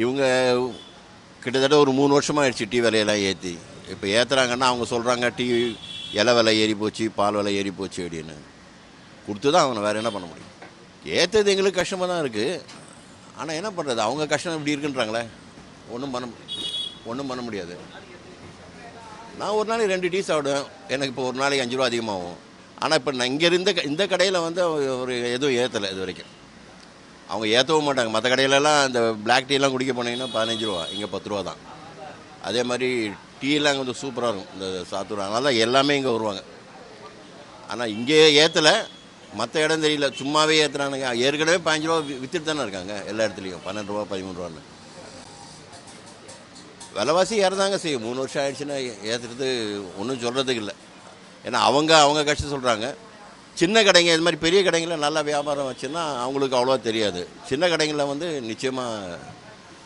இவங்க கிட்டத்தட்ட ஒரு 3 வருஷமாக ஆயிடுச்சு டீ விலையெல்லாம் ஏற்றி. இப்போ ஏற்றுறாங்கன்னா அவங்க சொல்கிறாங்க டீ இலை விலை ஏறி போச்சு, பால் விலை ஏறி போச்சு அப்படின்னு. கொடுத்து தான் அவனை வேறு என்ன பண்ண முடியும்? ஏற்றது எங்களுக்கு கஷ்டமாக தான் இருக்குது. ஆனால் என்ன பண்ணுறது, அவங்க கஷ்டம் இப்படி இருக்குன்றாங்களே, ஒன்றும் பண்ண முடியாது. நான் ஒரு நாளைக்கு 2 டீ சாப்பிடுவேன். எனக்கு இப்போ ஒரு நாளைக்கு 5 ரூபா அதிகமாகும். ஆனால் இப்போ நான் இங்கே இந்த கடையில் வந்து ஒரு எதுவும் ஏற்றலை இது வரைக்கும். அவங்க ஏற்றவும் மாட்டாங்க. மற்ற கடையிலலாம் இந்த பிளாக் டீலாம் குடிக்க போனீங்கன்னா 15 ரூபா, இங்கே 10 ரூபா தான். அதே மாதிரி டீலாம் இங்கே வந்து சூப்பராக இருக்கும் இந்த சாத்தூர். அதனால தான் எல்லாமே இங்கே வருவாங்க. ஆனால் இங்கே ஏற்றலை, மற்ற இடம் தெரியல, சும்மாவே ஏற்றுறானுங்க. ஏற்கனவே 15 ரூபா விற்றுட்டு தானே இருக்காங்க எல்லா இடத்துலையும், 12 ரூபா 13 ரூபான்னு. விலைவாசி ஏறதாங்க செய்யும். 3 வருஷம் ஆயிடுச்சுன்னா ஏற்றுறது ஒன்றும் சொல்கிறதுக்கு இல்லை. ஏன்னா அவங்க கஷ்டம் சொல்கிறாங்க. சின்ன கடைங்க, இது மாதிரி பெரிய கடைங்களில் நல்லா வியாபாரம் வச்சுன்னா அவங்களுக்கு அவ்வளோவா தெரியாது. சின்ன கடைங்களில் வந்து நிச்சயமாக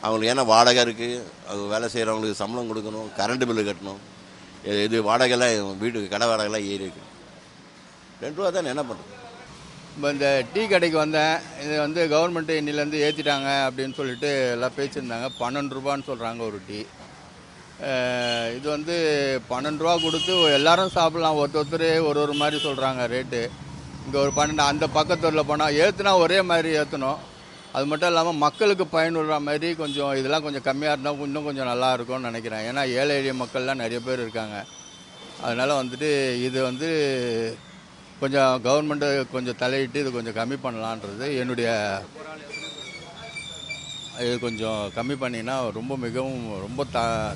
அவங்களுக்கு, ஏன்னா வாடகை இருக்குது, அது வேலை செய்கிறவங்களுக்கு சம்பளம் கொடுக்கணும், கரண்ட் பில்லு கட்டணும், இது வாடகைலாம், வீடு கடை வாடகைலாம் ஏறி இருக்குது. 2 ரூபா தானே, என்ன பண்ணுறது? இப்போ இந்த டீ கடைக்கு வந்தேன். இது வந்து கவர்மெண்ட்டு இன்னிலேருந்து ஏற்றிட்டாங்க அப்படின்னு சொல்லிட்டு எல்லாம் பேசியிருந்தாங்க. 12 ரூபான்னு சொல்கிறாங்க ஒரு டீ. இது வந்து 12 ரூபா கொடுத்து எல்லாரும் சாப்பிட்லாம். ஒருத்தர் ஒரு மாதிரி சொல்கிறாங்க ரேட்டு. இங்கே ஒரு 12, அந்த பக்கத்தூரில் போனால் ஏற்றுனா ஒரே மாதிரி ஏற்றணும். அது மட்டும் இல்லாமல் மக்களுக்கு பயனுள்ள மாதிரி கொஞ்சம் இதெல்லாம் கொஞ்சம் கம்மியாக இருந்தால் இன்னும் கொஞ்சம் நல்லா இருக்கும்னு நினைக்கிறேன். ஏன்னா ஏழை எளிய மக்கள்லாம் நிறைய பேர் இருக்காங்க. அதனால் வந்துட்டு இது வந்து கொஞ்சம் கவர்மெண்ட்டு கொஞ்சம் தலையிட்டு இது கொஞ்சம் கம்மி பண்ணலான்றது என்னுடைய. இது கொஞ்சம் கம்மி பண்ணினா மிகவும் ரொம்ப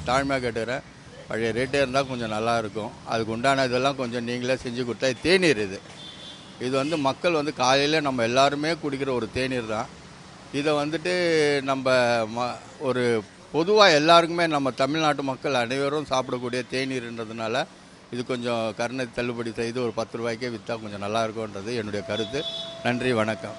தாழ்மையாக கேட்டுக்கிறேன். பழைய ரேட்டே இருந்தால் கொஞ்சம் நல்லாயிருக்கும். அதுக்கு உண்டான இதெல்லாம் கொஞ்சம் நீங்களே செஞ்சு கொடுத்தா. தேநீர் இது வந்து மக்கள் வந்து காலையில் நம்ம எல்லாருமே குடிக்கிற ஒரு தேநீர் தான். இதை வந்துட்டு நம்ம ஒரு பொதுவாக எல்லாருக்குமே, நம்ம தமிழ்நாட்டு மக்கள் அனைவரும் சாப்பிடக்கூடிய தேநீர்ன்றதுனால இது கொஞ்சம் கருணை தள்ளுபடி செய்து ஒரு 10 ரூபாய்க்கே விற்றா கொஞ்சம் நல்லாயிருக்கும்ன்றது என்னுடைய கருத்து. நன்றி, வணக்கம்.